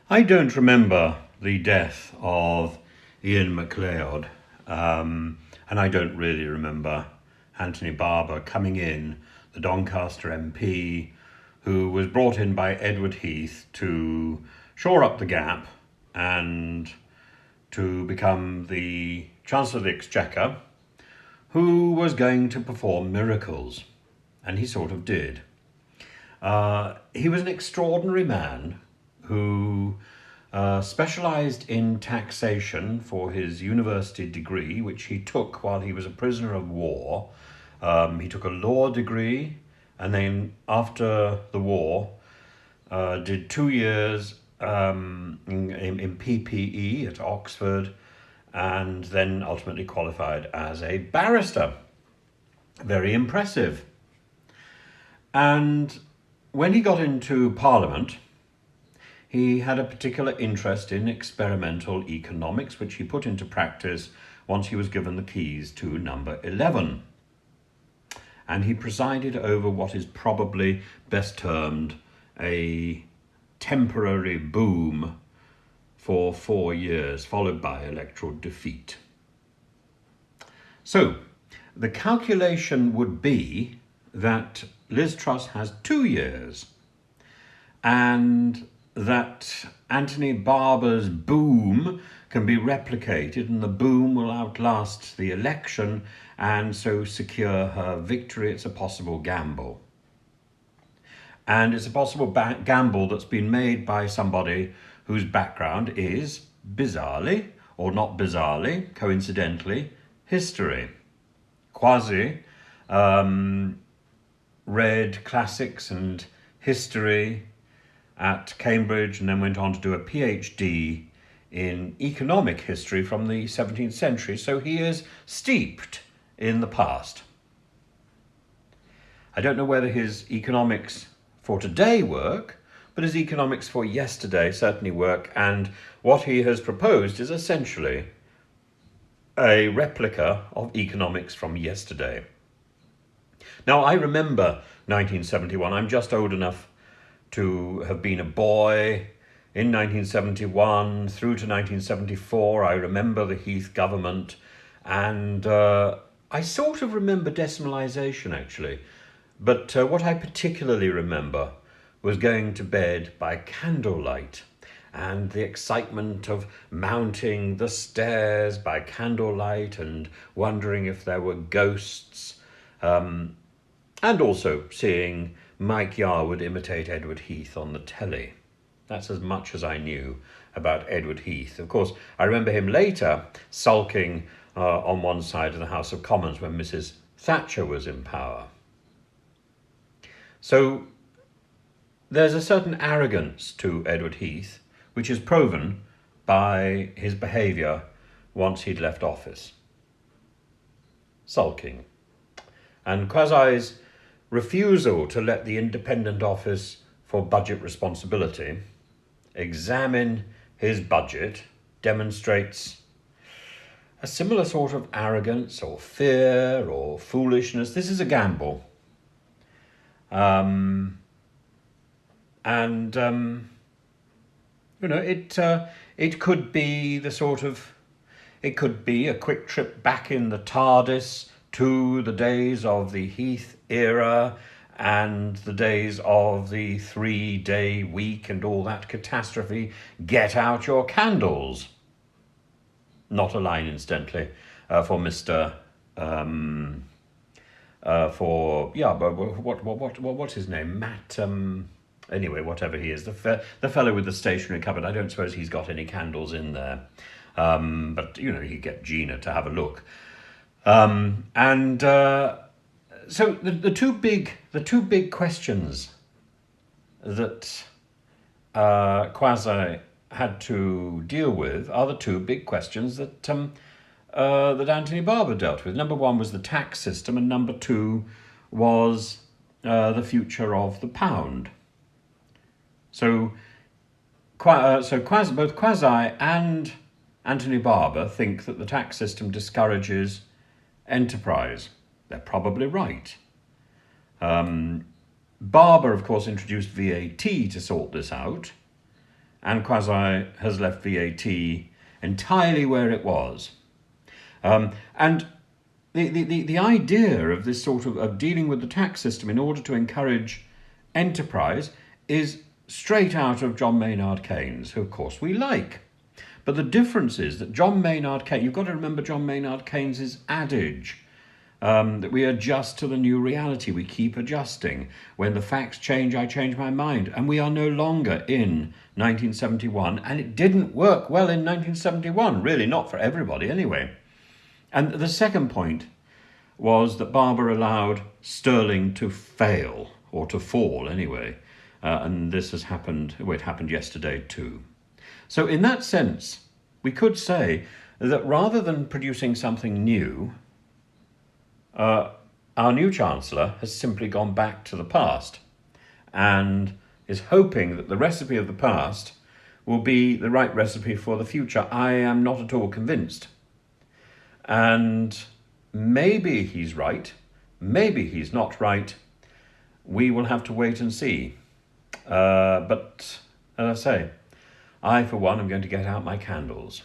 I don't remember the death of Ian MacLeod, and I don't really remember Anthony Barber coming in, the Doncaster MP, who was brought in by Edward Heath to shore up the gap and to become the Chancellor of the Exchequer, who was going to perform miracles. And he sort of did. He was an extraordinary man who specialised in taxation for his university degree, which he took while he was a prisoner of war. He took a law degree, and then after the war, did 2 years in PPE at Oxford, and then ultimately qualified as a barrister. Very impressive. And when he got into Parliament, he had a particular interest in experimental economics, which he put into practice once he was given the keys to number 11. And he presided over what is probably best termed a temporary boom for 4 years, followed by electoral defeat. So the calculation would be that Liz Truss has 2 years, and that Anthony Barber's boom can be replicated, and the boom will outlast the election and so secure her victory. It's a possible gamble. And it's a possible gamble that's been made by somebody whose background is, bizarrely, or not bizarrely, coincidentally, history. Kwasi read classics and history at Cambridge and then went on to do a PhD in economic history from the 17th century, so he is steeped in the past. I don't know whether his economics for today work, but his economics for yesterday certainly work, and what he has proposed is essentially a replica of economics from yesterday. Now, I remember 1971. I'm just old enough to have been a boy in 1971 through to 1974. I remember the Heath government, and I sort of remember decimalisation, actually. But what I particularly remember was going to bed by candlelight and the excitement of mounting the stairs by candlelight and wondering if there were ghosts, and also seeing Mike Yarwood imitate Edward Heath on the telly. That's as much as I knew about Edward Heath. Of course, I remember him later sulking on one side of the House of Commons when Mrs. Thatcher was in power. So there's a certain arrogance to Edward Heath, which is proven by his behaviour once he'd left office. Sulking. And Kwasi's refusal to let the Independent Office for Budget Responsibility examine his budget demonstrates a similar sort of arrogance or fear or foolishness. This is a gamble. It could be it could be a quick trip back in the TARDIS to the days of the Heath era and the days of the 3-day week and all that catastrophe. Get out your candles. Not a line, incidentally, for Mr. What's his name? Matt. Anyway, whatever he is, the fellow with the stationery cupboard. I don't suppose he's got any candles in there, but he'd get Gina to have a look. So the two big questions that Kwasi had to deal with are the two big questions that Anthony Barber dealt with. Number one was the tax system, and number two was the future of the pound. So both Kwasi and Anthony Barber think that the tax system discourages enterprise. They're probably right. Barber, of course, introduced VAT to sort this out, and Kwasi has left VAT entirely where it was. And the idea of this sort of dealing with the tax system in order to encourage enterprise is straight out of John Maynard Keynes, who of course we like. But the difference is that John Maynard Keynes, you've got to remember John Maynard Keynes's adage, that we adjust to the new reality, we keep adjusting. When the facts change, I change my mind. And we are no longer in 1971, and it didn't work well in 1971, really, not for everybody anyway. And the second point was that Barber allowed sterling to fail, or to fall anyway. And this has happened, well, it happened yesterday too. So in that sense, we could say that rather than producing something new, our new Chancellor has simply gone back to the past and is hoping that the recipe of the past will be the right recipe for the future. I am not at all convinced. And maybe he's right, maybe he's not right. We will have to wait and see. But as I say, I, for one, am going to get out my candles.